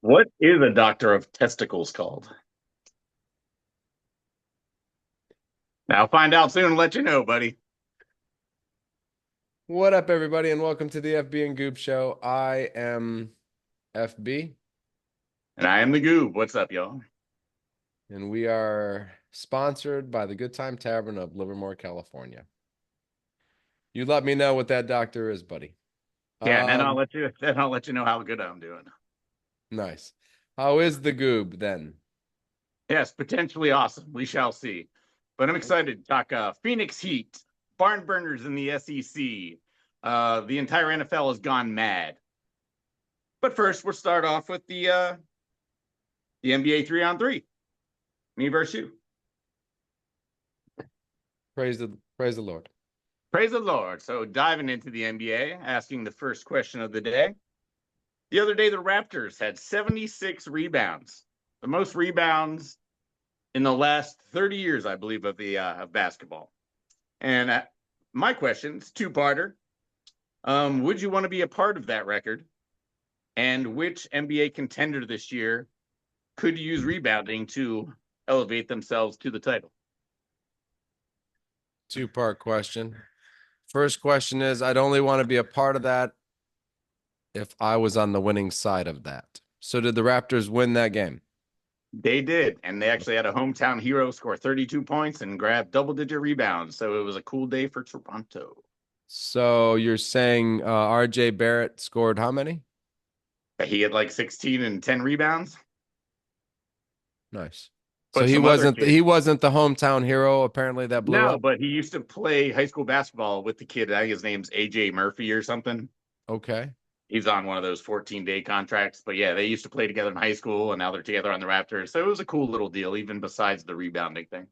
What is a doctor of testicles called? I'll find out soon and let you know, buddy. What up, everybody, and welcome to the FB and Goop Show. I am FB, And I am the Goob. What's up, y'all? and we are sponsored by the Good Time Tavern of Livermore, California. You let me know what that doctor is, buddy. Yeah, and then I'll Um, let you then I'll let you know how good I'm doing. nice. How is the Goob then? Yes, potentially awesome. We shall see. But I'm excited to talk Phoenix Heat, barn burners in the SEC. The entire NFL has gone mad. But first, we'll start off with the NBA 3-on-3. Me versus you. Praise the Lord. Praise the Lord. So diving into the NBA, asking the first question of the day. The other day, the Raptors had 76 rebounds, the most rebounds in the last 30 years, I believe, of basketball. And my question is two-parter. Would you want to be a part of that record? And which NBA contender this year could use rebounding to elevate themselves to the title? Two-part question. First question is, I'd only want to be a part of that if I was on the winning side of that. So did the Raptors win that game? They did, and they actually had a hometown hero score 32 points and grab double-digit rebounds. So it was a cool day for Toronto. So you're saying RJ Barrett scored how many? He had like 16 and 10 rebounds. Nice. So But he some other wasn't kids. he wasn't the hometown hero apparently that blew No, up. but he used to play high school basketball with the kid. I think his name's AJ Murphy or something. Okay. He's on one of those 14-day contracts. But yeah, they used to play together in high school, and now they're together on the Raptors. So it was a cool little deal, even besides the rebounding thing.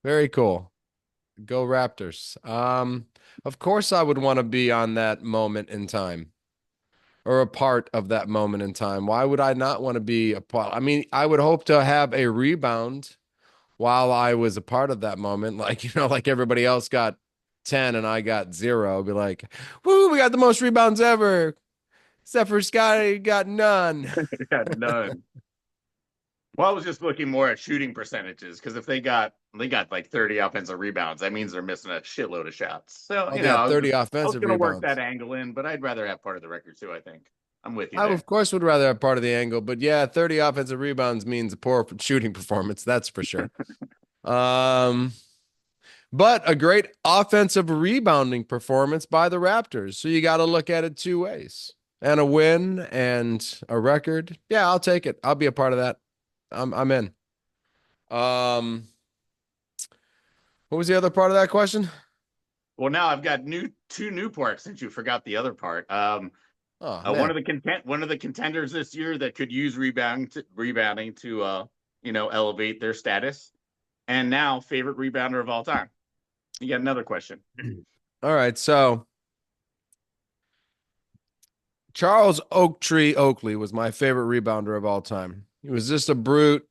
Very cool. Go Raptors. Of course I would want to be on that moment in time or a part of that moment in time. Why would I not want to be a part? I mean, I would hope to have a rebound while I was a part of that moment. Like, like everybody else got 10 and I got 0. Be like, woo, we got the most rebounds ever. Except for Scotty got none. Got none. Well, I was just looking more at shooting percentages because if they got like 30 offensive rebounds, that means they're missing a shitload of shots. So, Oh, they got 30 I was offensive gonna work that rebounds. angle in, but I'd rather have part of the record too, I think. I'm with you I, there. of course, would rather have part of the angle, but yeah, 30 offensive rebounds means a poor shooting performance. That's for sure. Um, but a great offensive rebounding performance by the Raptors. So you got to look at it two ways and a win and a record. Yeah, I'll take it. I'll be a part of that. I'm in. Um, what was the other part of that question? Well, now I've got two new parts since you forgot the other part. Oh One man. of the contenders this year that could use rebounding to elevate their status, and now favorite rebounder of all time. You got another question. All right, so Charles Oakley was my favorite rebounder of all time. He was just a brute.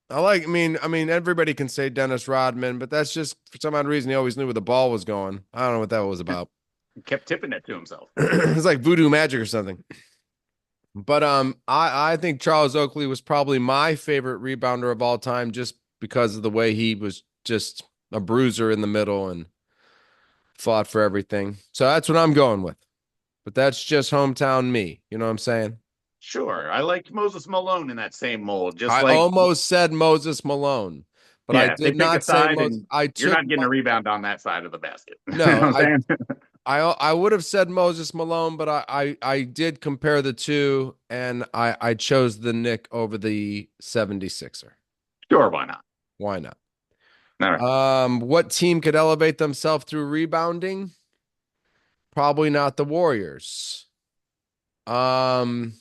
I mean, everybody can say Dennis Rodman, but that's just for some odd reason he always knew where the ball was going. I don't know what that was about. He kept tipping it to himself. It's like voodoo magic or something. But I think Charles Oakley was probably my favorite rebounder of all time, just because of the way he was just a bruiser in the middle and fought for everything. So that's what I'm going with. But that's just hometown me. You know what I'm saying? Sure, I liked Moses Malone in that same mold. Just I like, almost said Moses Malone, but I yeah, they did pick a not say side, Moses. and I you're took not getting a rebound on that side of the basket. You know no, what I'm saying? I would have said Moses Malone, but I did compare the two, and I chose the Nick over the 76er. Sure, why not? Why not? All right. What team could elevate themselves through rebounding? Probably not the Warriors. Um,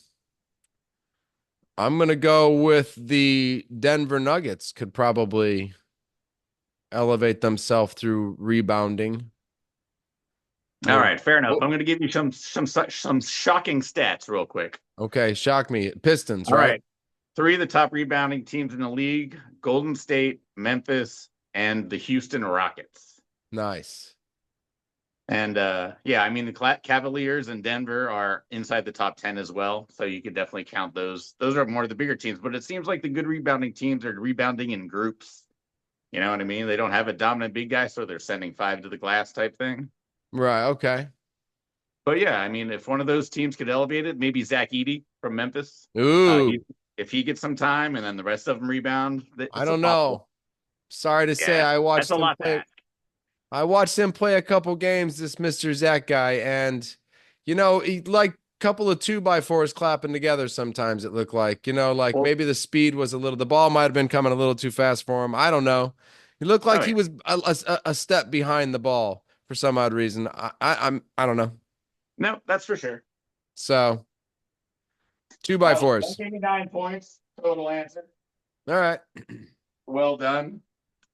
I'm gonna go with the Denver Nuggets. Could probably elevate themselves through rebounding. All Or right, fair enough. oh, I'm going to give you some shocking stats real quick. okay, shock me. Pistons, All right? right, three of the top rebounding teams in the league: Golden State, Memphis, and the Houston Rockets. Nice. And yeah, I mean the Cavaliers and Denver are inside the top 10 as well, so you could definitely count those. Those are more of the bigger teams, but it seems like the good rebounding teams are rebounding in groups. You know what I mean? They don't have a dominant big guy, so they're sending five to the glass type thing. Right. Okay. But yeah, I mean, if one of those teams could elevate it, maybe Zach Edey from Memphis, Ooh, if he gets some time and then the rest of them rebound, I it's a don't possible. know. Sorry to say, Yeah, that's a lot to ask. I watched him play a couple games, this Mr. Zach guy, and he like couple of two by fours clapping together sometimes it looked like. Like Well, maybe the speed was a little the ball might have been coming a little too fast for him. I don't know. He looked like oh he yeah, was a step behind the ball for some odd reason. I don't know. no, that's for sure. So two by Well, fours. 189 points total answer. All right. Well done.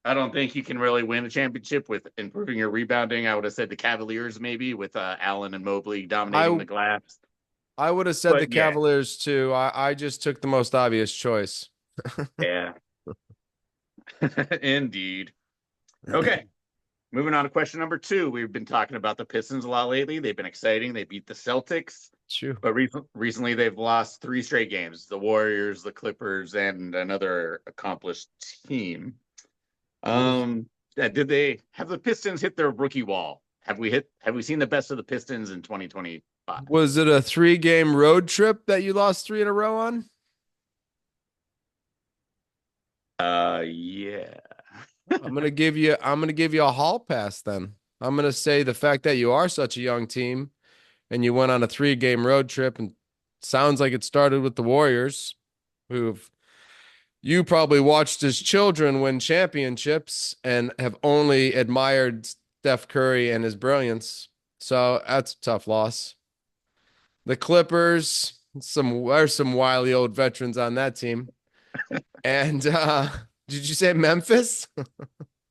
I don't think you can really win a championship with improving your rebounding. I would have said the Cavaliers maybe with Allen and Mobley dominating I the glass. I would have said the But yeah, Cavaliers too. I just took the most obvious choice. yeah, indeed. Okay, moving on to question number two. We've been talking about the Pistons a lot lately. They've been exciting. They beat the Celtics, Phew. but recently they've lost three straight games: the Warriors, the Clippers, and another accomplished team. Did they have the Pistons hit their rookie wall? Have we seen the best of the Pistons in 2025? Was it a 3-game road trip that you lost three in a row on? Yeah. I'm gonna give you a hall pass then. I'm gonna say the fact that you are such a young team and you went on a 3-game road trip and sounds like it started with the Warriors, who've you probably watched as children win championships and have only admired Steph Curry and his brilliance. So that's a tough loss. The Clippers, there's some wily old veterans on that team. And did you say Memphis?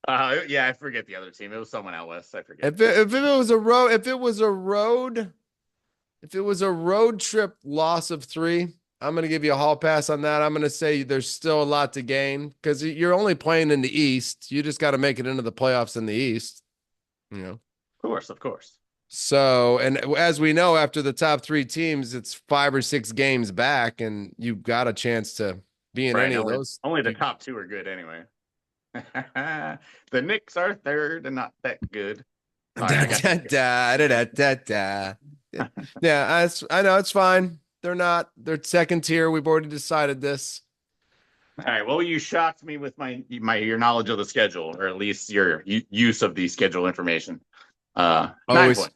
Yeah, I forget the other team. It was someone out west. I forget. If it was a road if it was a road trip loss of three, I'm gonna give you a hall pass on that. I'm gonna say there's still a lot to gain because you're only playing in the East. You just got to make it into the playoffs in the East. You know. Of course, of course. So, and as we know, after the top three teams, it's 5 or 6 games back, and you've got a chance to be in Right. any of those. Only the top two are good anyway. The Knicks are third and not that good. Sorry, Da, I got da, you. da, da, da, da. Yeah, I know it's fine. They're not. They're second tier. We've already decided this. All right. Well, you shocked me with my your knowledge of the schedule, or at least your use of the schedule information. 9 Always points.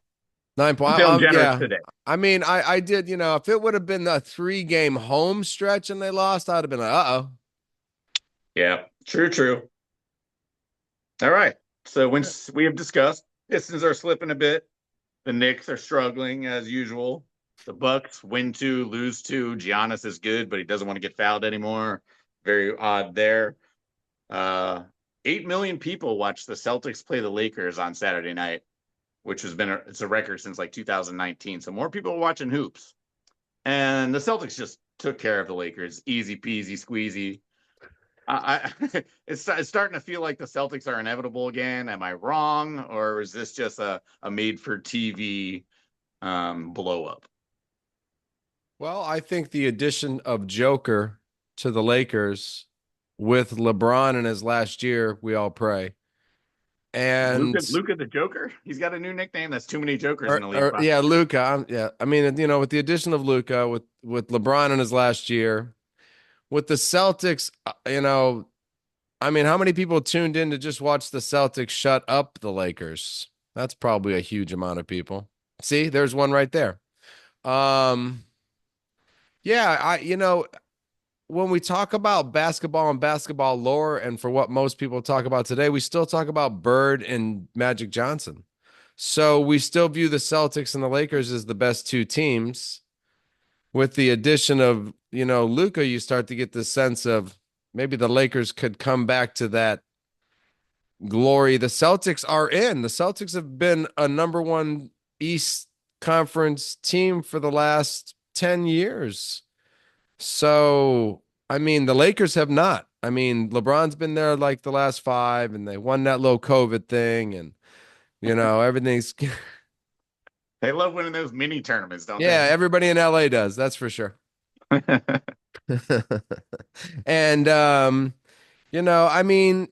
9 point. I'm feeling generous Yeah. today. I mean, I did. If it would have been a 3-game home stretch and they lost, I'd have been like, uh oh. Yeah. True. True. All right. So once we have discussed, Pistons are slipping a bit. The Knicks are struggling as usual. The Bucks win two, lose two. Giannis is good, but he doesn't want to get fouled anymore. Very odd there. 8 million people watched the Celtics play the Lakers on Saturday night, which has been it's a record since like 2019. So more people are watching hoops, and the Celtics just took care of the Lakers, easy peasy squeezy. It's starting to feel like the Celtics are inevitable again. Am I wrong, or is this just a made for TV blow up? Well, I think the addition of Joker to the Lakers with LeBron in his last year, we all pray. And Luca the Joker. He's got a new nickname. That's too many Jokers in the league. yeah, Luca. Yeah, I mean, with the addition of Luca, with LeBron in his last year, with the Celtics, I mean, how many people tuned in to just watch the Celtics shut up the Lakers? That's probably a huge amount of people. See, there's one right there. Yeah, when we talk about basketball and basketball lore, and for what most people talk about today, we still talk about Bird and Magic Johnson. So we still view the Celtics and the Lakers as the best two teams. With the addition of, Luka, you start to get the sense of maybe the Lakers could come back to that glory the Celtics are in. The Celtics have been a number one East Conference team for the last 10 years. So, I mean, the Lakers have not. I mean, LeBron's been there like the last 5, and they won that little COVID thing. And Everything's They love winning those mini tournaments, don't yeah, they? everybody in LA does, that's for sure. And I mean,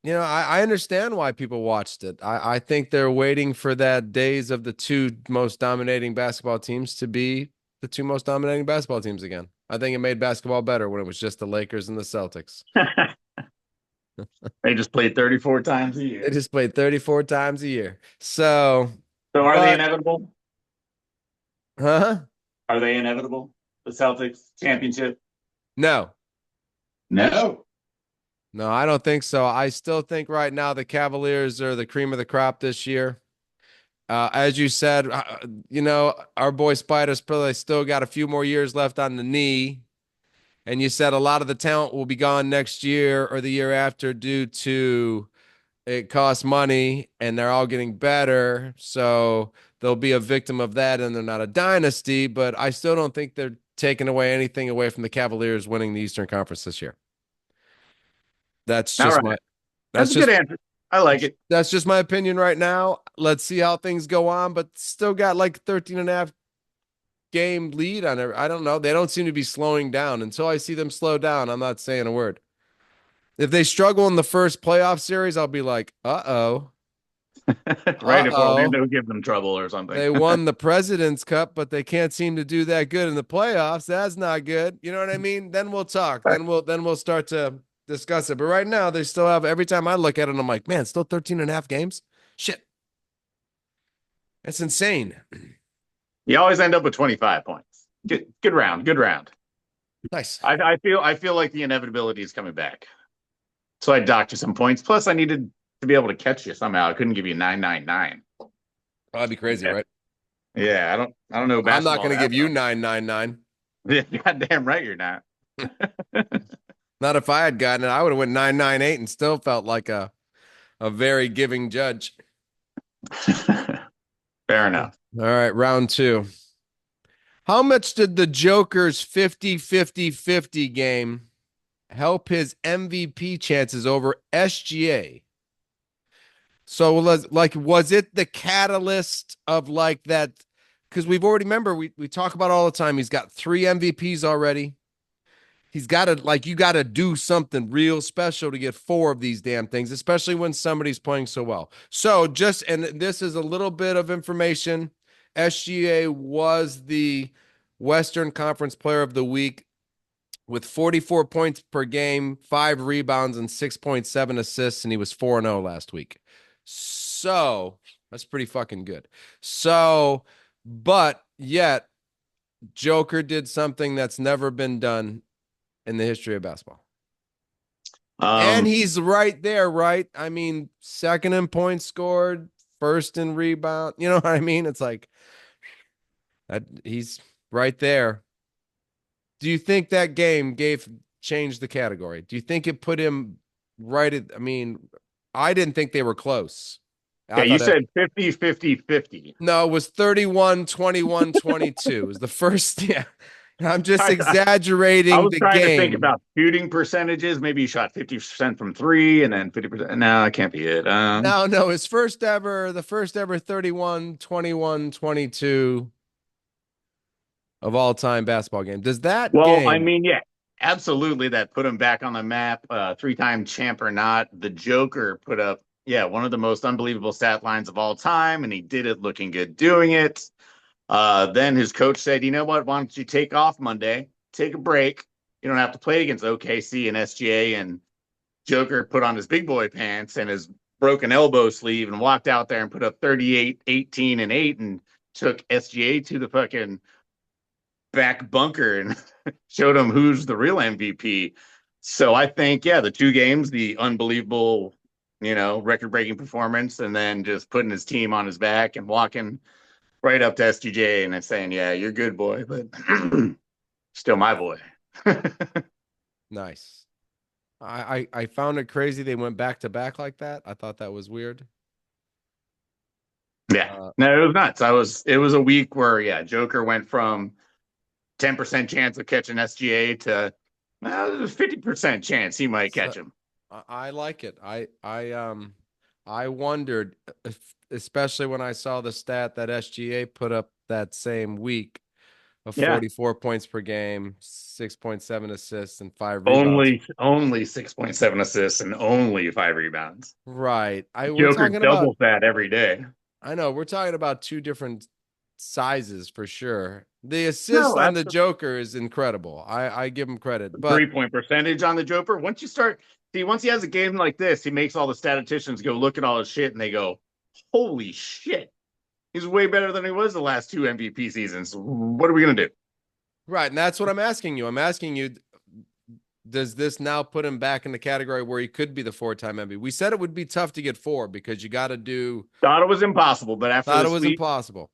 I understand why people watched it. I think they're waiting for that days of the two most dominating basketball teams to be the two most dominating basketball teams again. I think it made basketball better when it was just the Lakers and the Celtics. They just played 34 times a They year. just played 34 times a year. So, So are they but, inevitable? huh? Are they inevitable? The Celtics championship? No. No. No, I don't think so. I still think right now the Cavaliers are the cream of the crop this year. As you said, our boy Spider's probably still got a few more years left on the knee. And you said a lot of the talent will be gone next year or the year after due to it costs money and they're all getting better. So they'll be a victim of that and they're not a dynasty, but I still don't think they're taking away anything away from the Cavaliers winning the Eastern Conference this year. That's All just right. my that's That's a good just answer. I like it. that's just my opinion right now. Let's see how things go on, but still got like 13 and a half game lead on it. I don't know. They don't seem to be slowing down. Until I see them slow down, I'm not saying a word. If they struggle in the first playoff series, I'll be like, uh-oh. Right. If Uh-oh. Orlando gives them trouble or something. They won the President's Cup, but they can't seem to do that good in the playoffs. That's not good. You know what I mean? Then we'll talk. Then we'll start to discuss it. But right now, they still have every time I look at it, I'm like, man, still 13 and a half games? Shit. That's insane. You always end up with 25 points. Good round. Good round. Nice. I feel like the inevitability is coming back. So I docked you some points. Plus, I needed to be able to catch you somehow. I couldn't give you 999. Oh, that'd be crazy, Yeah, right? yeah. I don't know I'm not basketball going to that give you well. 999. Yeah, goddamn right you're not. Not if I had gotten it. I would have went 998 and still felt like a very giving judge. Fair enough. All right, round two. How much did the Joker's 50-50-50 game help his MVP chances over SGA? So, was it the catalyst of like that? Because we've already remember we talk about all the time. He's got 3 MVPs already. He's got to you got to do something real special to get 4 of these damn things, especially when somebody's playing so well. So and this is a little bit of information. SGA was the Western Conference Player of the Week with 44 points per game, 5 rebounds, and 6.7 assists, and he was 4-0 last week. So that's pretty fucking good. So, but yet Joker did something that's never been done in the history of basketball. And Um, he's right there, right? I mean, second in points scored, first in rebound. You know what I mean? It's like that he's right there. Do you think that game changed the category? Do you think it put him right at, I mean, I didn't think they were close. yeah, I you thought that said 50, 50, 50. no, it was 31, 21, 22. It was the first, yeah. I'm just I exaggerating was the trying to think game. about shooting percentages. Maybe you shot 50% from three and then 50%. No, it can't be it. No, the first ever 31, 21, 22 of all time basketball game. Does that Well, I game, mean, yeah, absolutely. That put him back on the map. Three-time champ or not, the Joker put up, yeah, one of the most unbelievable stat lines of all time, and he did it looking good doing it. Then his coach said, you know what? Why don't you take off Monday? Take a break. You don't have to play against OKC and SGA. And Joker put on his big boy pants and his broken elbow sleeve and walked out there and put up 38, 18, and 8 and took SGA to the fucking back bunker and showed him who's the real MVP. So I think, yeah, the 2 games, the unbelievable, record breaking performance, and then just putting his team on his back and walking right up to SGJ and saying, yeah, you're good, boy, but still my boy. nice. I found it crazy they went back to back like that. I thought that was weird. Yeah. Uh, No, it was nuts. It was a week where, yeah, Joker went from 10% chance of catching SGA to 50% chance he might so catch him. I like it. I I wondered, especially when I saw the stat that SGA put up that same week of Yeah. 44 points per game, 6.7 assists, and 5 rebounds. Only 6.7 assists and only 5 rebounds. Right. We're Joker talking about, doubles that every day. I know, we're talking about two different sizes for sure. The assist No, on the absolutely. Joker is incredible. I give him credit, but 3 point percentage on the Joker. Once you start, see, once he has a game like this, he makes all the statisticians go look at all his shit and they go, holy shit. He's way better than he was the last two MVP seasons. What are we going to do? right. And that's what I'm asking you. I'm asking you, does this now put him back in the category where he could be the 4-time MVP? We said it would be tough to get 4 because you got to do, Thought it was impossible, but after thought it this was week, impossible.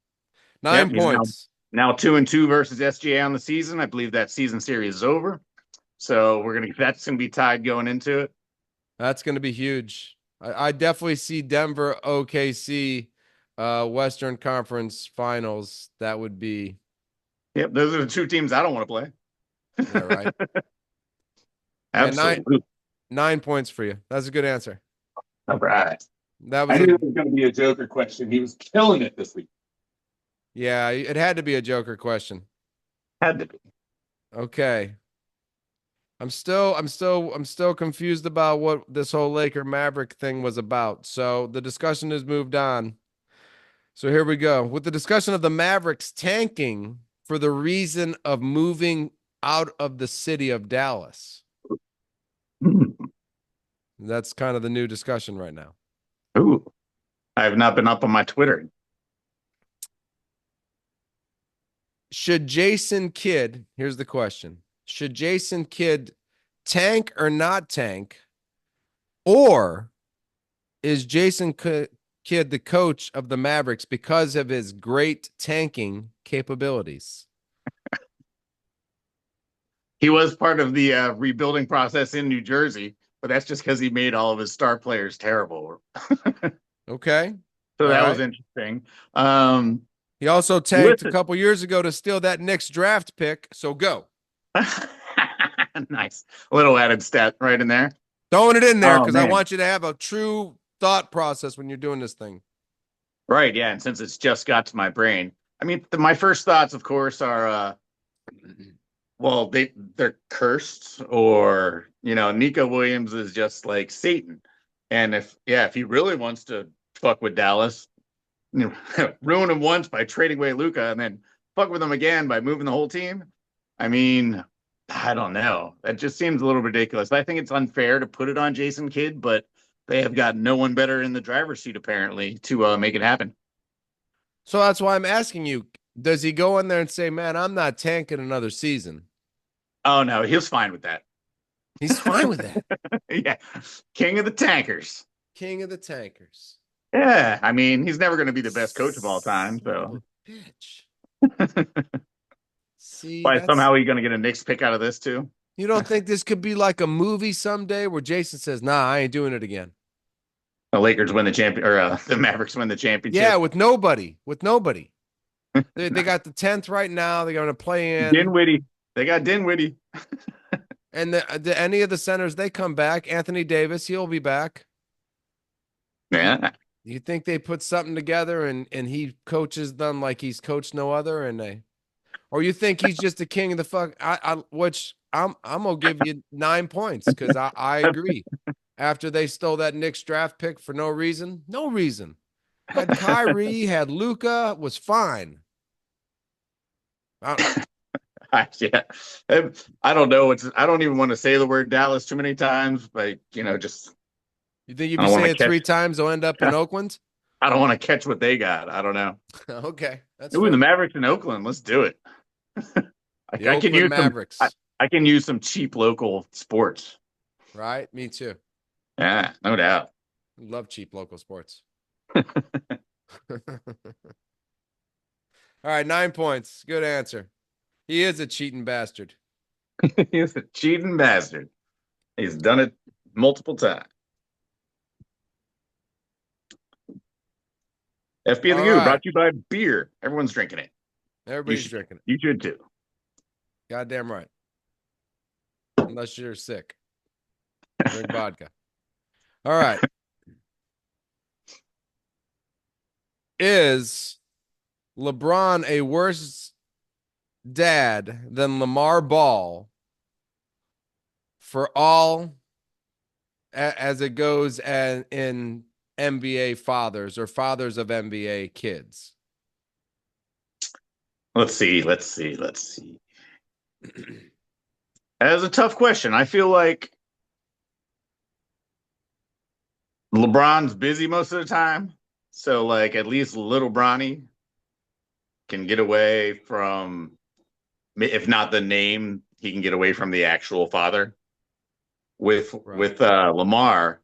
yep, Nine he's points. now 2-2 versus SGA on the season. I believe that season series is over. So that's gonna be tied going into it. That's going to be huge. I definitely see Denver, OKC, Western Conference Finals. That would be, Yep, those are the two teams I don't want to yeah, right. play. Yeah, nine Absolutely. 9 points for you. That's a good answer. All right. That I was knew a it was going to be a Joker question. He was killing it this week. Yeah, it had to be a Joker question. Had to be. Okay. I'm still confused about what this whole Laker Maverick thing was about. So the discussion has moved on. So here we go. With the discussion of the Mavericks tanking for the reason of moving out of the city of Dallas. That's kind of the new discussion right now. Ooh, I have not been up on my Twitter. Should Jason Kidd, here's the question. Should Jason Kidd tank or not tank? Or is Jason Kidd the coach of the Mavericks because of his great tanking capabilities? He was part of the rebuilding process in New Jersey, but that's just because he made all of his star players terrible. Okay. So All that was right. interesting. Um, He also tanked a listen, couple years ago to steal that Knicks draft pick. So go. nice little added stat right in there. Throwing it in there Oh because I man, want you to have a true thought process when you're doing this thing. right? Yeah, and since it's just got to my brain, I mean, my first thoughts, of course, are well, they're cursed, or Nico Williams is just like Satan, and if he really wants to fuck with Dallas, ruin him once by trading away Luca, and then fuck with him again by moving the whole team. I mean, I don't know. That just seems a little ridiculous. I think it's unfair to put it on Jason Kidd, but they have got no one better in the driver's seat apparently to make it happen. So that's why I'm asking you, does he go in there and say, man, I'm not tanking another season? Oh no, he was fine with that. He's fine with that. Yeah, king of the tankers. King of the tankers. Yeah, I mean, he's never going to be the best coach of all time. Son of So, a bitch. See, why somehow he's going to get a Knicks pick out of this too? you don't think this could be like a movie someday where Jason says, nah, I ain't doing it again. The Lakers win the champion, or the Mavericks win the Yeah, championship. with nobody. With nobody. They Nice. got the 10th right now. They're going to play in. Dinwiddie, they got Dinwiddie. And any of the centers, they come back. Anthony Davis, he'll be back. Yeah, You think they put something together and he coaches them like he's coached no other, or you think he's just the king of the fuck? Which I'm gonna give you 9 points because I agree. After they stole that Knicks draft pick for no reason, no reason. Had Kyrie, had Luca, was fine. yeah. I don't know. I don't even want to say the word Dallas too many times, but just You think if I you don't want say to it three catch. times, they'll end up in Oakland? I don't want to catch what they got. I don't know. Okay, that's Ooh, the fair. Mavericks in Oakland. Let's do it. The I can Oakland use some. I, Mavericks, I can use some cheap local sports. right? Me too. Yeah, no doubt. Love cheap local sports. All right, 9 points. Good answer. He is a cheating bastard. He's a cheating bastard. He's done it multiple times. FB of the All Goo right. brought to you by beer. Everyone's drinking it. You Everybody's should. drinking it. You should too. Goddamn right. Unless you're sick. Drink vodka. All right. Is LeBron a worse dad than Lamar Ball for all as it goes in NBA fathers or fathers of NBA kids? Let's see. Let's see. Let's see. That is a tough question. I feel like LeBron's busy most of the time. So, like, at least little Bronny can get away from, if not the name, he can get away from the actual father. With Right. with Lamar,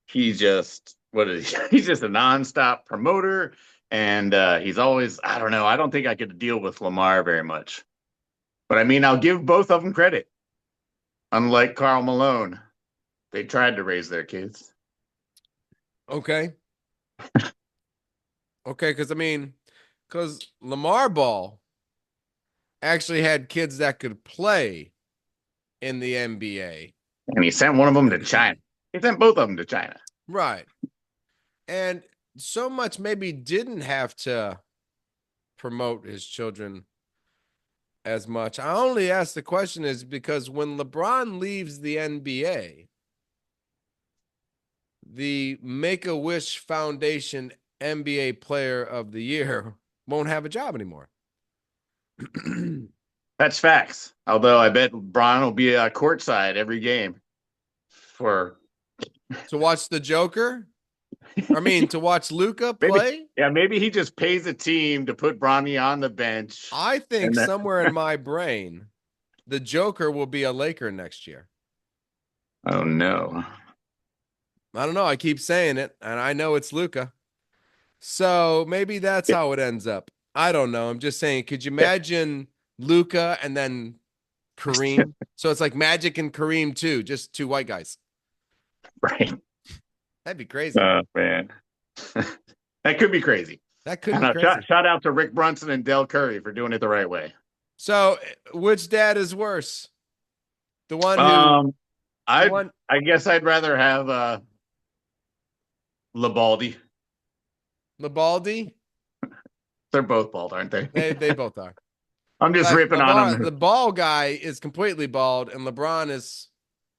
he's just what is he? He's just a nonstop promoter, and he's always, I don't know. I don't think I could deal with Lamar very much. But I mean, I'll give both of them credit. Unlike Carl Malone, they tried to raise their kids. Okay. Okay, because Lamar Ball actually had kids that could play in the NBA. And he sent one of them to China. He sent both of them to China. Right. And so much maybe didn't have to promote his children as much. I only ask the question is because when LeBron leaves the NBA, the Make a Wish Foundation NBA Player of the Year won't have a job anymore. That's facts. Although I bet Bron will be courtside every game for To watch the Joker, to watch Luca maybe, play. yeah, maybe he just pays a team to put Bronny on the bench. I think And then, somewhere in my brain, the Joker will be a Laker next year. oh no. I don't know. I keep saying it, and I know it's Luca. So maybe that's how it ends up. I don't know. I'm just saying, could you imagine Luca and then Kareem? So it's like Magic and Kareem too, just two white guys. Right. That'd be crazy. Oh man. That could be crazy. That could And be crazy. shout out to Rick Brunson and Del Curry for doing it the right way. So which dad is worse? The one who Um, the I one I guess I'd rather have Labaldi. Labaldi? They're both bald, aren't they? They both are. I'm just But ripping on The them. ball guy is completely bald, and LeBron is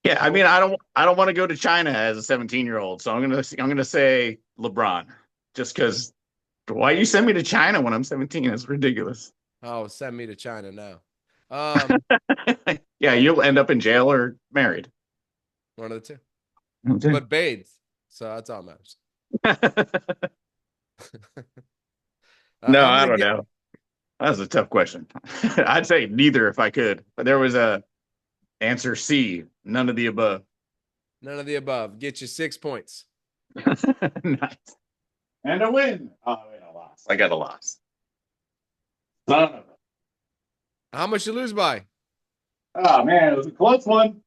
Yeah, I mean, I don't want to go to China as a 17-year-old, so I'm gonna say LeBron, just because. Why you send me to China when I'm 17? That's ridiculous. oh, send me to China now. Yeah, you'll end up in jail or married. One of the two. Okay. But bathed. So that's all that matters. No, I'm I gonna don't get know. That's a tough question. I'd say neither if I could, but there was a answer C, none of the above. none of the above. Get you 6 points. Nice. And a win. Oh, wait, I lost. I got a loss. Son of a. How much you lose by? Oh man, it was a close one.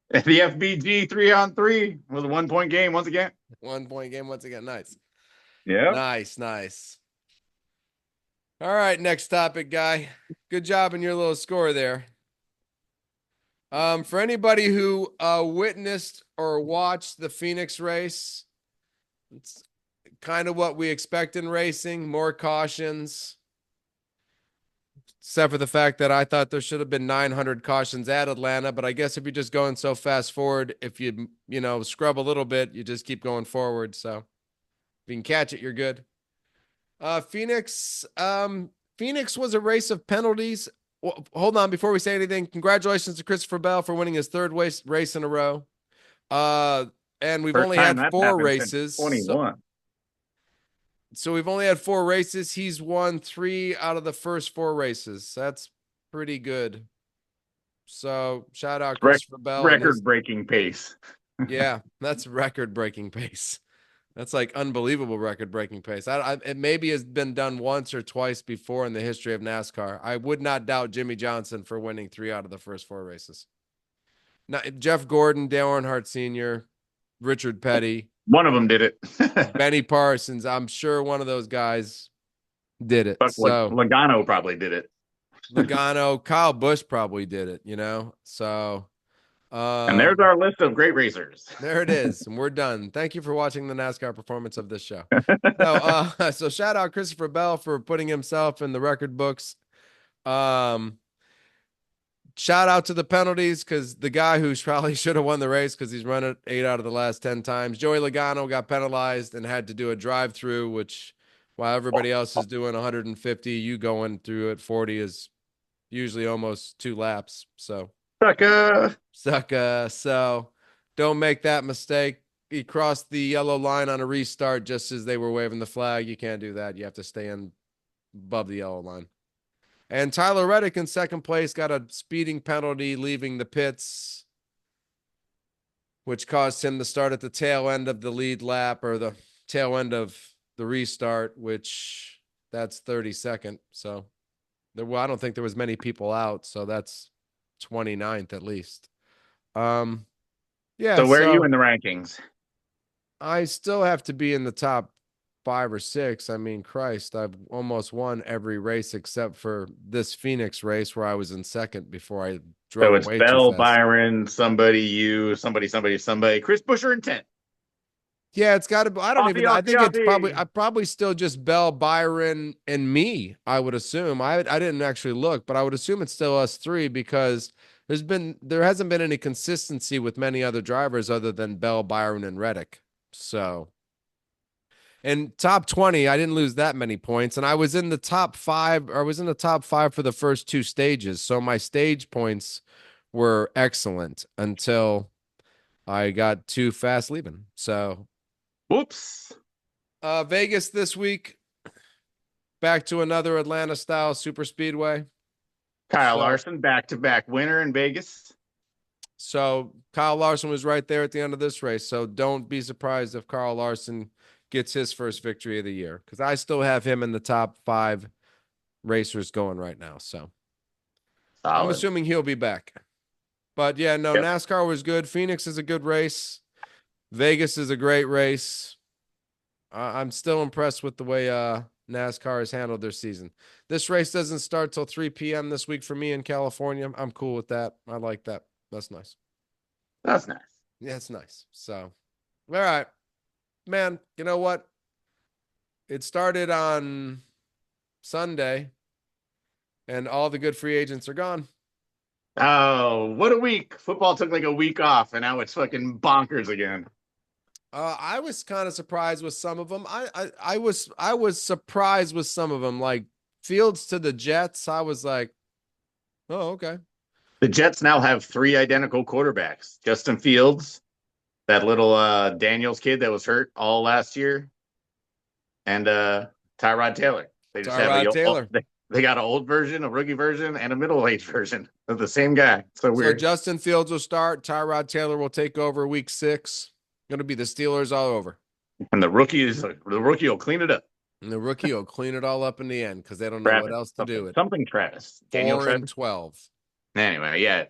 The FBG 3-on-3 was a 1 point game once again. 1 point game once again. Nice. Yeah. Nice. All right, next topic, guy. Good job in your little score there. For anybody who witnessed or watched the Phoenix race, it's kind of what we expect in racing, more cautions, except for the fact that I thought there should have been 900 cautions at Atlanta. But I guess if you're just going so fast forward, if you scrub a little bit, you just keep going forward. So if you can catch it, you're good. Phoenix was a race of penalties. Well, hold on, before we say anything, congratulations to Christopher Bell for winning his third race in a row. And we've First only time had that's four happened since races. 21. So we've only had four races. He's won 3 out of the first 4 races. That's pretty good. So shout out Christopher Bell and his, Record breaking pace. yeah, that's record breaking pace. That's like unbelievable record breaking pace. It maybe has been done once or twice before in the history of NASCAR. I would not doubt Jimmy Johnson for winning 3 out of the first 4 races. Now, Jeff Gordon, Dale Earnhardt Sr., Richard Petty, One of them did it. Benny Parsons. I'm sure one of those guys did it. Fuck, So Logano probably did it. Logano, Kyle Busch probably did it, So And there's Um, our list of great racers. there it is, and we're done. Thank you for watching the NASCAR performance of this show. So, so shout out Christopher Bell for putting himself in the record books. Um, Shout out to the penalties because the guy who probably should have won the race because he's run it 8 out of the last 10 times. Joey Logano got penalized and had to do a drive through, which while everybody else is doing 150, you going through at 40 is usually almost 2 laps. So, Sucker. sucka. So, don't make that mistake. He crossed the yellow line on a restart just as they were waving the flag. You can't do that. You have to stay in above the yellow line. And Tyler Reddick in second place got a speeding penalty leaving the pits, which caused him to start at the tail end of the lead lap or the tail end of the restart, which that's 32nd. So I don't think there was many people out. So that's 29th at least. Yeah. So where are you So in the rankings? I still have to be in the top 5 or 6. I mean, Christ, I've almost won every race except for this Phoenix race where I was in second before I So drove it's way too Bell, fast. Byron, somebody, you, somebody. Chris Buescher in 10th. Yeah, it's got to be. I don't even. I think it's probably. Offie. I probably still just Bell, Byron, and me. I would assume. I didn't actually look, but I would assume it's still us three because there hasn't been any consistency with many other drivers other than Bell, Byron, and Reddick. So and top 20, I didn't lose that many points. And I was in the top five, or I was in the top five for the first 2 stages. So my stage points were excellent until I got too fast leaving. So Whoops. Vegas this week, back to another Atlanta style super speedway. Kyle So Larson, back-to-back winner in Vegas. so Kyle Larson was right there at the end of this race. So don't be surprised if Kyle Larson gets his first victory of the year because I still have him in the top 5 racers going right now. So I'm Solid. assuming he'll be back. But yeah, no, Yep. NASCAR was good. Phoenix is a good race. Vegas is a great race. I'm still impressed with the way NASCAR has handled their season. This race doesn't start till 3 p.m. this week for me in California. I'm cool with that. I like that. That's nice. That's nice. Yeah, it's nice. So, all right, man, you know what? It started on Sunday, and all the good free agents are gone. Oh, what a week. Football took like a week off, and now it's fucking bonkers again. I was kind of surprised with some of them. I was surprised with some of them. Like Fields to the Jets, I was like, oh, okay. The Jets now have 3 identical quarterbacks. Justin Fields, that little Daniels kid that was hurt all last year, and Tyrod Taylor. They just have Tyrod Taylor. they got an old version, a rookie version, and a middle-aged version of the same guy. So So weird. Justin Fields will start. Tyrod Taylor will take over week 6. Going to be the Steelers all over. And the rookie will clean it up. And the rookie will clean it all up in the end because they don't know what Travis, else to do. something Travis. Daniel 4 and Travis. 12. Anyway, yeah.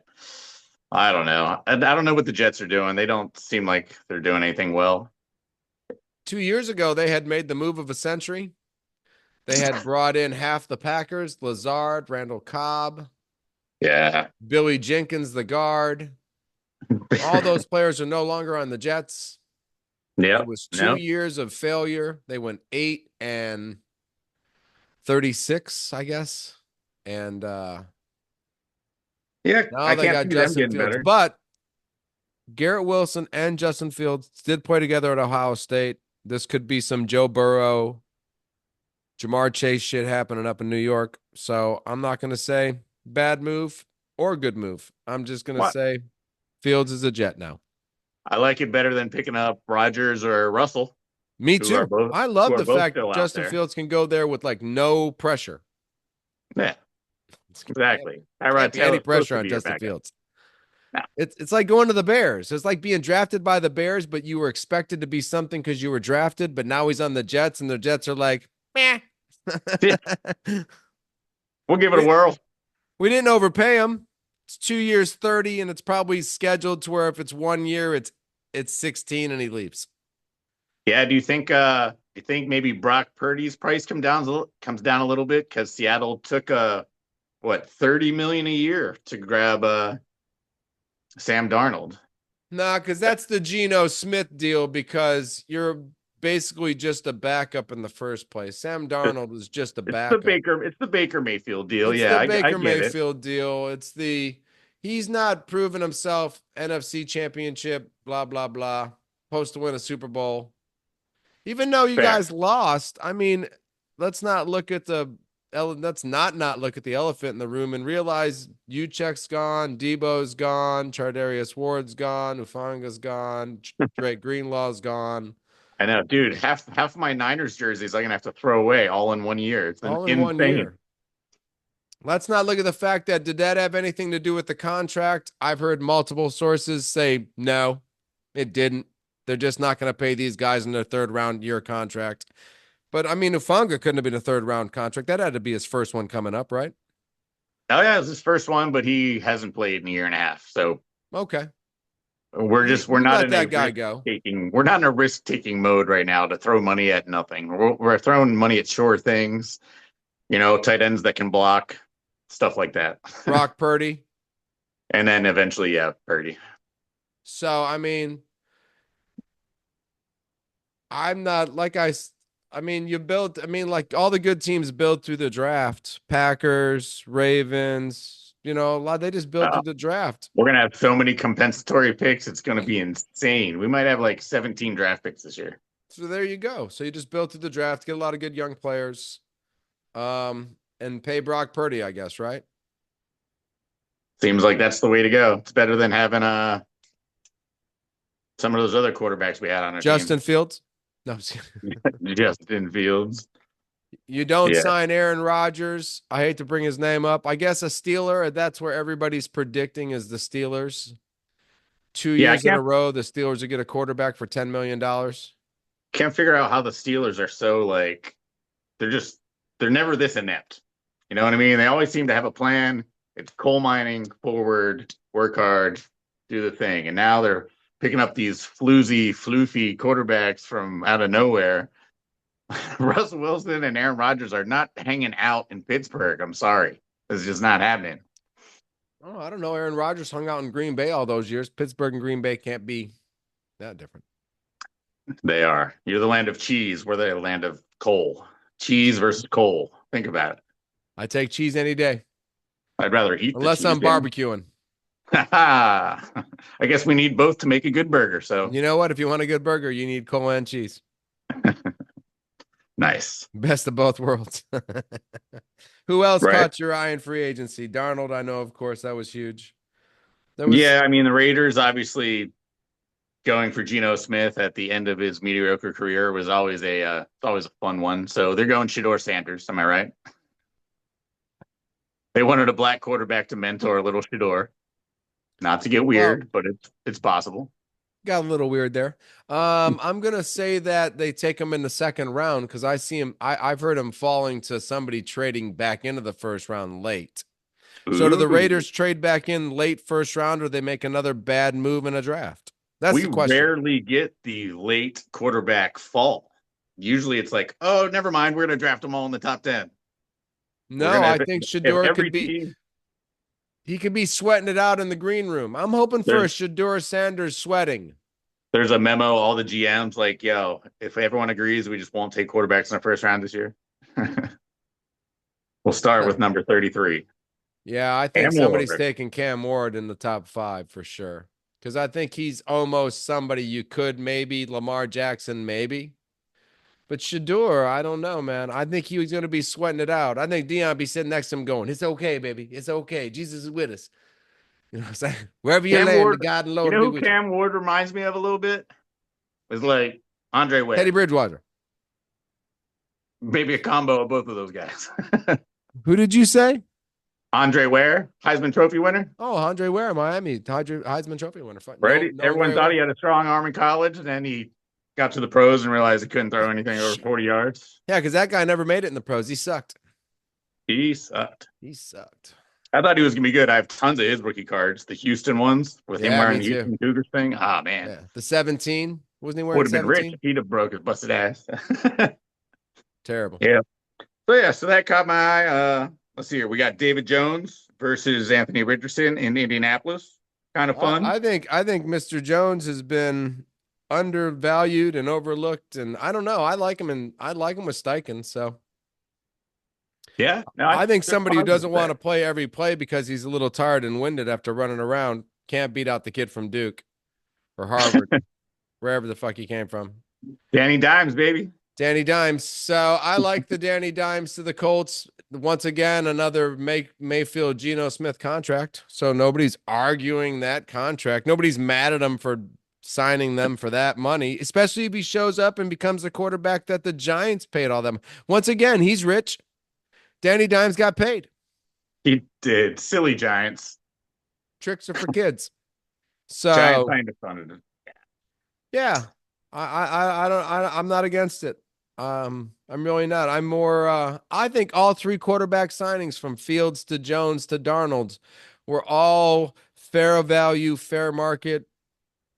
I don't know. I don't know what the Jets are doing. They don't seem like they're doing anything well. 2 years ago, they had made the move of a century. They had brought in half the Packers, Lazard, Randall Cobb, Yeah. Billy Jenkins, the guard. All those players are no longer on the Jets. It Yep. was 2 No. years of failure. They went 8 and 36, I guess. And Yeah, now I they can't got see them Justin getting Fields. better. But Garrett Wilson and Justin Fields did play together at Ohio State. This could be some Joe Burrow, Jamar Chase shit happening up in New York. So I'm not going to say bad move or good move. I'm just going to What? say Fields is a Jet now. I like it better than picking up Rodgers or Russell, Me who are too. both I love the fact still out Justin there. Fields can go there with like no pressure. Yeah, exactly. Can't Tyrod be any Taylor's supposed pressure to on be your Justin backup. Fields. No. It's like going to the Bears. It's like being drafted by the Bears, but you were expected to be something because you were drafted, but now he's on the Jets, and the Jets are like, meh. Yeah. We'll give it a we, whirl. we didn't overpay him. It's 2 years, 30, and it's probably scheduled to where if it's 1 year, it's 16 and he leaves. Yeah. Do you think maybe Brock Purdy's price comes down a little bit because Seattle took 30 million a year to grab Sam Darnold. Nah, because that's the Geno Smith deal because you're basically just a backup in the first place. Sam Darnold was just a backup. It's the Baker Mayfield deal. It's Yeah, the I Baker get it. Mayfield deal. He's not proven himself, NFC championship, blah, blah, blah. Supposed to win a Super Bowl. Even though you Fair. guys lost, I mean, let's not look at the let's not look at the elephant in the room and realize Uchek's gone, Debo's gone, Chardarius Ward's gone, Ufanga's gone, Drake Greenlaw's gone. I know, dude. Half my Niners jerseys I'm gonna have to throw away all in one year. It's been All in one insane. year. Let's not look at the fact that did that have anything to do with the contract? I've heard multiple sources say no, it didn't. They're just not going to pay these guys in their third round year contract. But I mean, Ufanga couldn't have been a third round contract. That had to be his first one coming up, right? Oh yeah, it's his first one, but he hasn't played in a year and a half. So Okay. we're You not let in a that guy risk go. taking we're not in a risk taking mode right now to throw money at nothing. We're throwing money at sure things, tight ends that can block, stuff like that. Brock Purdy. And then eventually, yeah, Purdy. So, I mean, I'm not like I mean, you built, I mean, like all the good teams built through the draft. Packers, Ravens, a lot, they just built Uh, through the draft. we're gonna have so many compensatory picks. It's gonna be insane. We might have like 17 draft picks this year. So there you go. So you just built through the draft, get a lot of good young players, and pay Brock Purdy, I guess, right? Seems like that's the way to go. It's better than having some of those other quarterbacks we had on our team. Justin Fields. No, Justin Fields. you don't Yeah. sign Aaron Rodgers. I hate to bring his name up. I guess a Steeler. That's where everybody's predicting is the Steelers. Two Yeah, I years in a can't row, the Steelers will get a quarterback for $10 million. can't figure out how the Steelers are so like they're just they're never this inept. You know what I mean? They always seem to have a plan. It's coal mining, forward, work hard, do the thing. And now they're picking up these floofy quarterbacks from out of nowhere. Russell Wilson and Aaron Rodgers are not hanging out in Pittsburgh. I'm sorry. It's just not happening. Oh, I don't know. Aaron Rodgers hung out in Green Bay all those years. Pittsburgh and Green Bay can't be that different. They are. You're the land of cheese. We're the land of coal. Cheese versus coal. Think about it. I take cheese any day, I'd rather eat the unless cheese. I'm barbecuing. I guess we need both to make a good burger. So You know what? If you want a good burger, you need coal and cheese. nice. Best of both worlds. Who else Right. caught your eye in free agency? Darnold, I know, of course, that was huge. There was Yeah, I mean the Raiders obviously going for Geno Smith at the end of his mediocre career was always it's always a fun one. So they're going Shador Sanders. Am I right? They wanted a black quarterback to mentor little Shador. Not to get well, weird, but it's possible. got a little weird there. I'm gonna say that they take him in the second round because I see him. I've heard him falling to somebody trading back into the first round late. So do the Ooh. Raiders trade back in late first round, or they make another bad move in a draft? That's We the question. rarely get the late quarterback fall. Usually it's like, oh, never mind, we're gonna draft them all in the top 10. We're No, gonna I think if Shador every could be. team He could be sweating it out in the green room. I'm hoping for a there's Shador Sanders sweating. there's a memo, all the GMs like, yo, if everyone agrees, we just won't take quarterbacks in the first round this year. We'll start with number 33. Yeah, I think And somebody's more. taking Cam Ward in the top 5 for sure. Because I think he's almost somebody you could maybe, Lamar Jackson, maybe. But Shador, I don't know, man. I think he was going to be sweating it out. I think Dion be sitting next to him going, it's okay, baby. It's okay. Jesus is with us. You know what I'm saying? Wherever you Cam land, the Ward, God and you Lord know will be who with you. Cam Ward reminds me of a little bit? It's like Andre Teddy Ware. Bridgewater. Maybe a combo of both of those guys. Who did you say? Andre Ware, Heisman Trophy winner. Oh, Andre Ware, Miami. Heisman Trophy winner. Right? Know him Everyone very thought he well. had a strong arm in college, and then he got to the pros and realized he couldn't throw anything over Shit. 40 yards. Yeah, because that guy never made it in the pros. He sucked. He sucked. He sucked. I thought he was gonna be good. I have tons of his rookie cards, the Houston ones with him Yeah, wearing me the too. Houston Cougars thing. Ah, man, Yeah. The 17. Wasn't he wearing would have been rich 17? if he'd have broke his busted ass. Terrible. Yeah. So that caught my eye. Let's see here. We got David Jones versus Anthony Richardson in Indianapolis. kind of fun. I think Mr. Jones has been undervalued and overlooked, and I don't know. I like him with Steichen. So Yeah, no, I think they're somebody who positive doesn't want there. to play every play because he's a little tired and winded after running around can't beat out the kid from Duke or Harvard, wherever the fuck he came from. Danny Dimes, baby. Danny Dimes. So I like the Danny Dimes to the Colts. Once again, another Mayfield Geno Smith contract. So nobody's arguing that contract. Nobody's mad at him for signing them for that money, especially if he shows up and becomes the quarterback that the Giants paid all them. Once again, he's rich. Danny Dimes got paid. He did. Silly Giants. Tricks are for kids. Giants So kind of funded it. yeah, I'm not against it. I'm really not. I'm more. I think all three quarterback signings from Fields to Jones to Darnold were all fair value, fair market,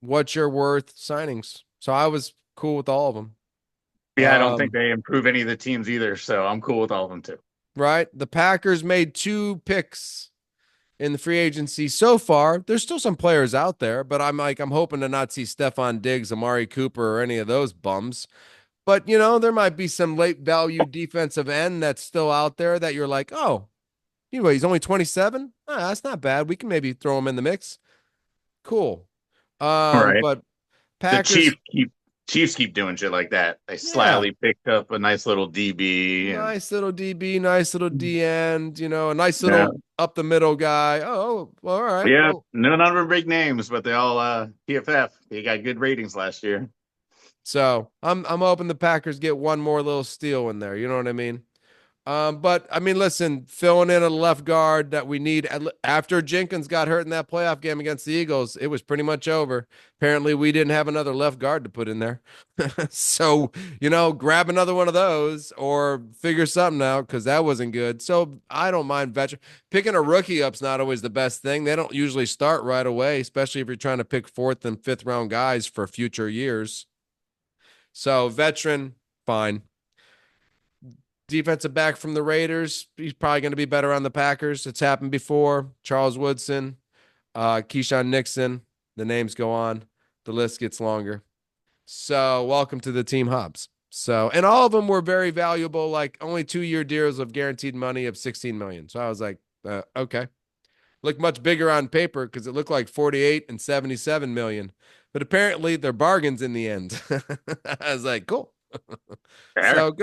what you're worth signings. So I was cool with all of them. Yeah, I don't think Um, they improve any of the teams either, so I'm cool with all of them too. right. The Packers made 2 picks in the free agency so far. There's still some players out there, but I'm hoping to not see Stephon Diggs, Amari Cooper, or any of those bums. But there might be some late value defensive end that's still out there that you're like, oh, he's only 27. That's not bad. We can maybe throw him in the mix. Cool. All right. But The Packers, Chiefs keep doing shit like that. They yeah, slyly picked up a nice little DB and nice little DB, nice little D end, a nice yeah, little up the middle guy. Oh, well, all right. yeah. Well, None of them big names, but they all PFF. They got good ratings last year. so I'm hoping the Packers get one more little steal in there. You know what I mean? But I mean, listen, filling in a left guard that we need after Jenkins got hurt in that playoff game against the Eagles, it was pretty much over. Apparently, we didn't have another left guard to put in there. So, grab another one of those or figure something out because that wasn't good. So I don't mind veteran picking a rookie up's not always the best thing. They don't usually start right away, especially if you're trying to pick fourth and fifth round guys for future years. So veteran, fine. Defensive back from the Raiders. He's probably going to be better on the Packers. It's happened before. Charles Woodson, Keyshawn Nixon. The names go on. The list gets longer. So welcome to the team, Hobbs. So, and all of them were very valuable, like only 2-year deals of guaranteed money of 16 million. So I was like, okay. Looked much bigger on paper because it looked like 48 and 77 million. But apparently they're bargains in the end. I was like, cool. Fair. So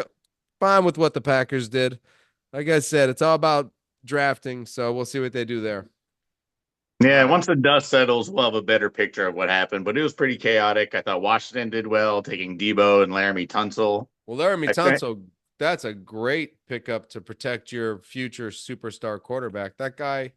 fine with what the Packers did. Like I said, it's all about drafting, so we'll see what they do there. Yeah, Uh, once the dust settles, we'll have a better picture of what happened. But it was pretty chaotic. I thought Washington did well, taking Debo and Laramie Tunsil. well, Laramie I think. Tunsil, that's a great pickup to protect your future superstar quarterback. That guy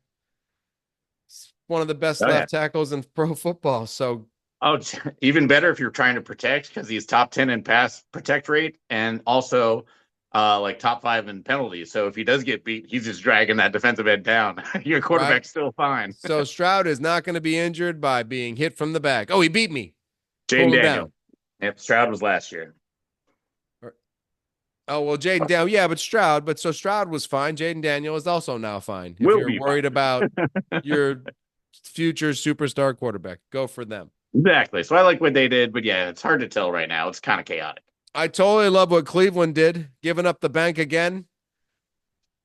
is one of the best Oh yeah. left tackles in pro football. So Oh, even better if you're trying to protect because he's top 10 in pass protect rate and also like top 5 in penalties. So if he does get beat, he's just dragging that defensive end down. Your right. quarterback's still fine. So Stroud is not going to be injured by being hit from the back. Oh, he beat me. Jaden Pull him down. Daniel. Yep, Stroud was last year. Oh, well, Jaden Daniel, yeah, but Stroud, but so Stroud was fine. Jaden Daniel is also now fine. If Will you're be fine. worried about your future superstar quarterback, go for them. Exactly. So I like what they did, but yeah, it's hard to tell right now. It's kind of chaotic. I totally love what Cleveland did, giving up the bank again.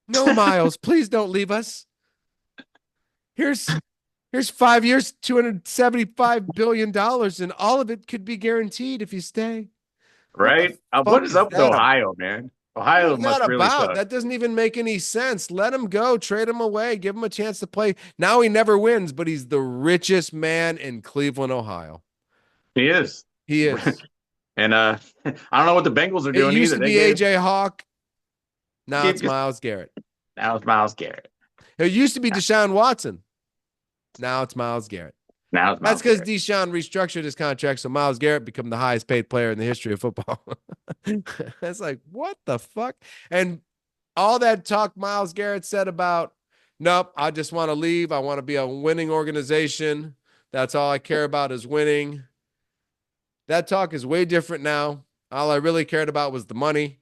No, Miles, please don't leave us. Here's 5 years, $275 billion, and all of it could be guaranteed if you stay. What the Right? What fuck is is up with that? Ohio, man? What Ohio is that must really about? suck. That doesn't even make any sense. Let him go, trade him away, give him a chance to play. Now he never wins, but he's the richest man in Cleveland, Ohio. He is. He is. And I don't know what the Bengals are It doing used either. to They be gave AJ Hawk. Now gave it's Myles Garrett. now it's Miles Garrett. It used to be Deshaun Watson. Now it's Myles Garrett. Now it's That's Miles because Garrett. Deshaun restructured his contract, so Myles Garrett become the highest paid player in the history of football. It's like, what the fuck? And all that talk Myles Garrett said about, nope, I just want to leave. I want to be a winning organization. That's all I care about is winning. That talk is way different now. All I really cared about was the money.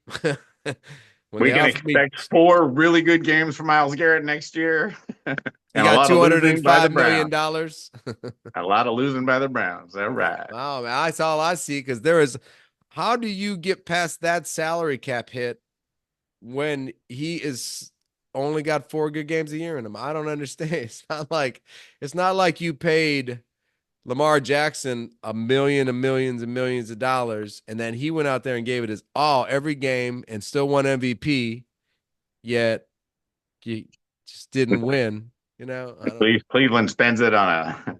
When We they can offered me, expect 4 really good games from Miles Garrett next year. He And a got lot of losing by the $205 million Browns. dollars. A lot of losing by the Browns. All right. Wow, man, that's all I see because there is. How do you get past that salary cap hit when he is only got 4 good games a year in him? I don't understand. It's not like you paid Lamar Jackson a million and millions and millions of dollars, and then he went out there and gave it his all every game and still won MVP, yet he just didn't win. I don't know. Cleveland spends it on a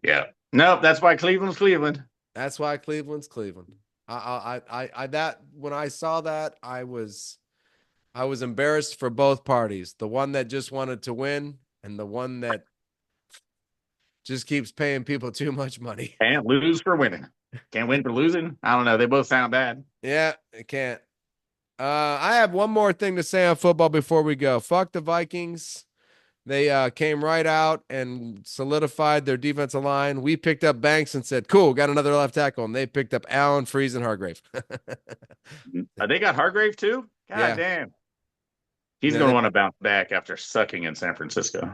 yeah. Nope, that's why Cleveland's Cleveland. That's why Cleveland's Cleveland. That when I saw that, I was embarrassed for both parties. The one that just wanted to win and the one that just keeps paying people too much money. Can't lose for winning. Can't win for losing. I don't know. They both sound bad. Yeah, it can't. I have one more thing to say on football before we go. Fuck the Vikings. They came right out and solidified their defensive line. We picked up Banks and said, cool, got another left tackle. And they picked up Allen, Freeze, and Hargrave. They got Hargrave too? God Yeah. damn. He's Yeah, going to want to bounce back after sucking in San Francisco.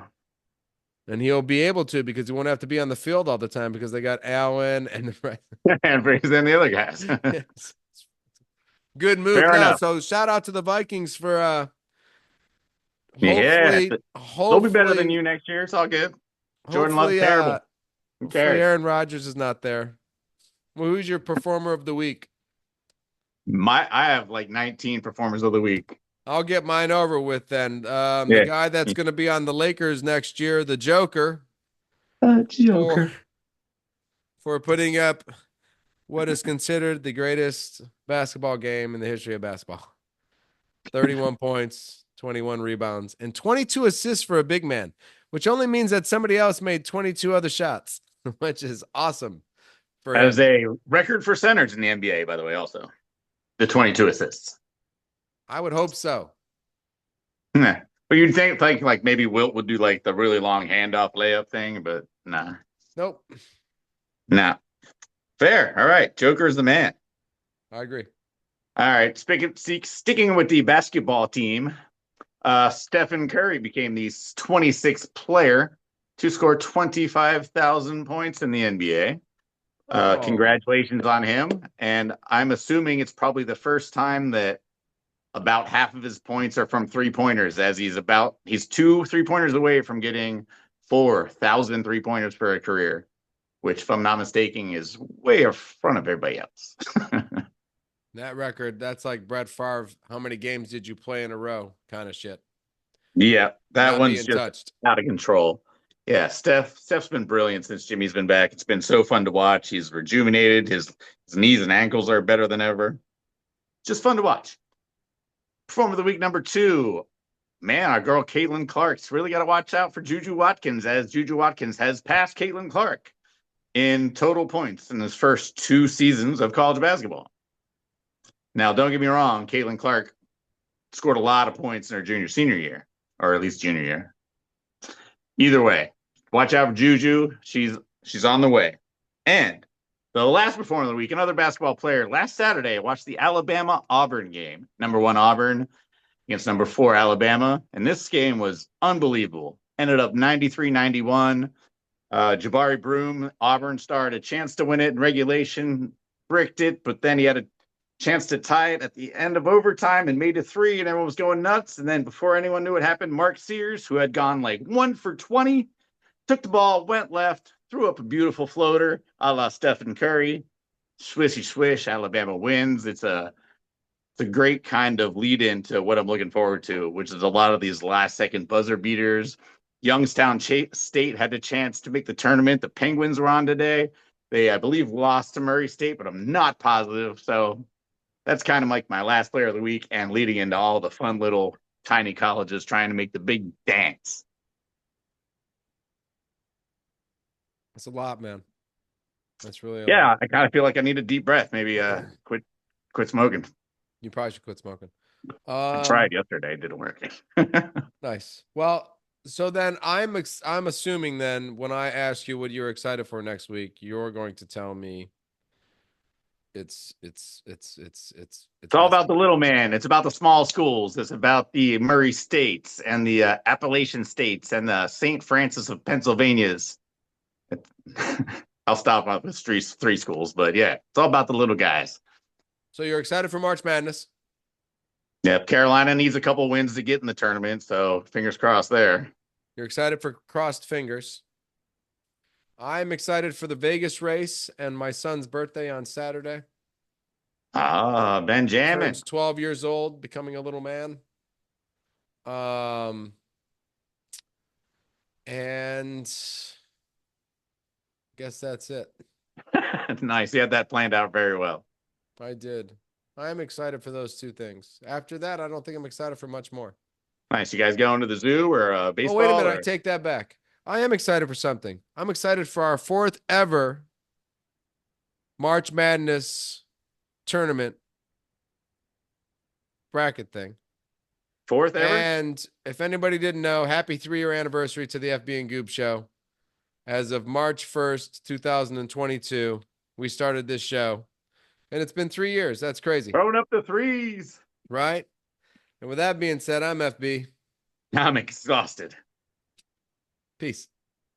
and he'll be able to because he won't have to be on the field all the time because they got Allen and And Freeze and the other guys. good move. Fair No, enough. so shout out to the Vikings for Yeah. hopefully, They'll be better than hopefully, you next year. It's all good. Jordan Love's hopefully, terrible. Who hopefully cares? Aaron Rodgers is not there. Well, who's your performer of the week? I have like 19 performers of the week. I'll get mine over with then. The Yeah. guy that's going to be on the Lakers next year, the Joker, for Joker. for putting up what is considered the greatest basketball game in the history of basketball. 31 points, 21 rebounds, and 22 assists for a big man, which only means that somebody else made 22 other shots, which is awesome for That is him. a record for centers in the NBA, by the way, also. The 22 assists. I would hope so. Nah. But you'd think like maybe Wilt would do like the really long handoff layup thing, but nah. Nope. Nah. Fair. All right. Joker's the man. I agree. All right. Sticking with the basketball team, Stephen Curry became the 26th player to score 25,000 points in the NBA. Oh. Congratulations on him. And I'm assuming it's probably the first time that about half of his points are from 3-pointers, as he's 2 3-pointers away from getting 4,000 3-pointers for a career, which, if I'm not mistaken, is way in front of everybody else. That record, that's like Brett Favre. How many games did you play in a row? Kind of shit. Yeah, that Not one's being just touched. out of control. Yeah, Steph's been brilliant since Jimmy's been back. It's been so fun to watch. He's rejuvenated. His knees and ankles are better than ever. Just fun to watch. Performer of the week number 2. Man, our girl Caitlin Clark's really got to watch out for Juju Watkins, as Juju Watkins has passed Caitlin Clark in total points in his first 2 seasons of college basketball. Now, don't get me wrong, Caitlin Clark scored a lot of points in her senior year, or at least junior year. Either way, watch out for Juju. She's on the way. And the last performer of the week, another basketball player. Last Saturday, I watched the Alabama-Auburn game. Number 1 Auburn against number 4 Alabama. And this game was unbelievable. Ended up 93-91. Jabari Broom, Auburn star, had a chance to win it in regulation, bricked it, but then he had a chance to tie it at the end of overtime and made a 3, and everyone was going nuts. And then before anyone knew what happened, Mark Sears, who had gone like 1 for 20, took the ball, went left, threw up a beautiful floater a la Stephen Curry. Swishy swish, Alabama wins. It's a great kind of lead into what I'm looking forward to, which is a lot of these last second buzzer beaters. Youngstown State had a chance to make the tournament. The Penguins were on today. They, I believe, lost to Murray State, but I'm not positive. So that's kind of like my last player of the week and leading into all the fun little tiny colleges trying to make the big dance. That's a lot, man. That's really a Yeah, lot. I kind of feel like I need a deep breath. Maybe quit smoking. You probably should quit smoking. I tried yesterday, it didn't work. Nice. Well, so then I'm assuming then when I ask you what you're excited for next week, you're going to tell me It's all about the little man. It's about the small schools. It's about the Murray states and the Appalachian states and the St. Francis of Pennsylvania's. I'll stop with three schools, but yeah, it's all about the little guys. So you're excited for March Madness? Yep, Carolina needs a couple wins to get in the tournament, so fingers crossed there. You're excited for crossed fingers. I'm excited for the Vegas race and my son's birthday on Saturday. Ah, Benjamin. Turns 12 years old, becoming a little man. And guess that's it. Nice. You had that planned out very well. I did. I'm excited for those two things. After that, I don't think I'm excited for much more. Nice. You guys going to the zoo or baseball? Oh, wait a minute. I take that back. I am excited for something. I'm excited for our 4th ever March Madness tournament bracket thing. 4th ever? And if anybody didn't know, happy 3-year anniversary to the FB and Goob show. As of March 1st, 2022, we started this show. And it's been 3 years. That's crazy. Throwing up the threes. Right? And with that being said, I'm FB. I'm exhausted. Peace.